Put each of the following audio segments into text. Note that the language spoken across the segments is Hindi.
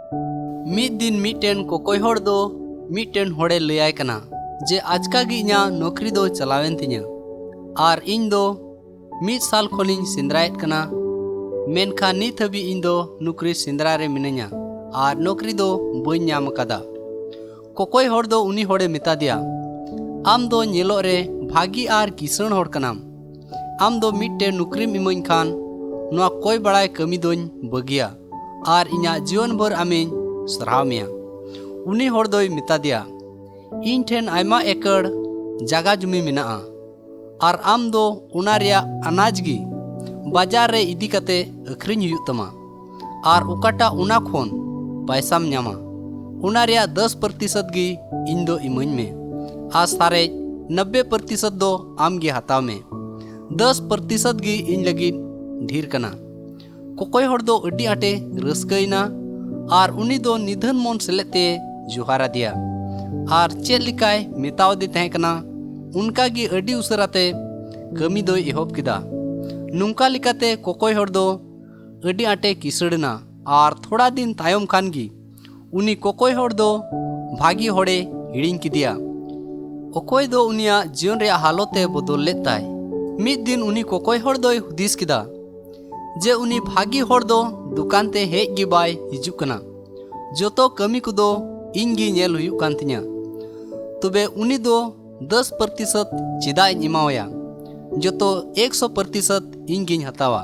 मीद दिन मीटेन कोकोय होड़ दो मीटेन होड़े लयाय कना जे आजका गी इᱧᱟ नौकरी दो चलावेन तिᱧा आर इन दो 1 साल खोनिñ सिंद्रायत कना मेनखान नित हबी इन दो नौकरी सिंद्रा रे मिनैña आर नौकरी दो बई ᱧᱟᱢ कदा। कोकोय होड़ दो उनी होड़े मिता दिया आम दो ñेलोग रे भागी आर किसण होड़ कनाम आम दो मिट्टे नौकरीम इमाñ खान नोआ कोय बड़ाय कमी दोñ बगिया आर इᱧा जीवन भर आमिñ सराव मिया। उनी होड़ दोय मिता दिया इन ठेन आयमा एकड़ जागा जुमी मिनाआ आर आम दो उना रिया अनाज गी बाजार रे इदी कते अखरिñ हुयुग तमा आर उकाटा उना खोन पैसाम ᱧᱟᱢᱟ उना रिया 10% गी इन दो इमाñ में आ सारे 90% दो आम गी हताव में 10% गी इन लगी ढेर कना। कोकोय होड़ दो अड्डी आटे रस्कैना आर उनी दो निधन मन सेलेते जुहारा दिया आर चेल लिकाय मेताव दे तहे कना उनका गी अड्डी उसराते कमी दो एहब किदा। नुंका लिकाते कोकोय होड़ दो अड्डी आटे किसड़ना आर थोड़ा दिन तायम खान गी उनी कोकोय होड़ दो भागी होड़े हिड़िंग किदिया। ओकोय दो उनिया जीवन रे हालते बदल लेताय। मिद दिन उनी कोकोय होड़ दो हुदिस किदा जे उनी भागी होड़ दो दुकान ते हेज गी बाय हिजुग कना जोतो कमी कुदो इन गी नेल हुयुग कान तिᱧा तबे उनी दो 10% चिदा इन इमावया जोतो 100% इन गिñ हतावा।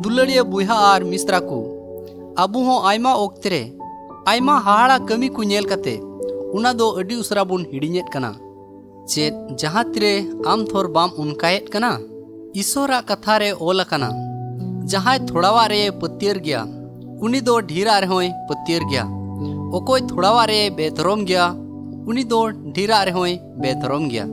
दुलड़िया बुहा आर मिस्त्रा को आबू हो आयमा ओक्ते रे आयमा हाहाड़ा कमी को नेल कते उना दो अड्डी उसरा बुन हिड़िñेत कना चेत जहाँ तिरे आम थोर बाम उनकायेत कना ईश्वरा कथा रे ओल कना जहाँ थोड़ावा रे पत्यर गया उनी दो ढीरा रेहोय पत्यर गया ओकोय थोड़ावा रे बेधरम गया उनी दो ढीरा रेहोय बेधरम गया।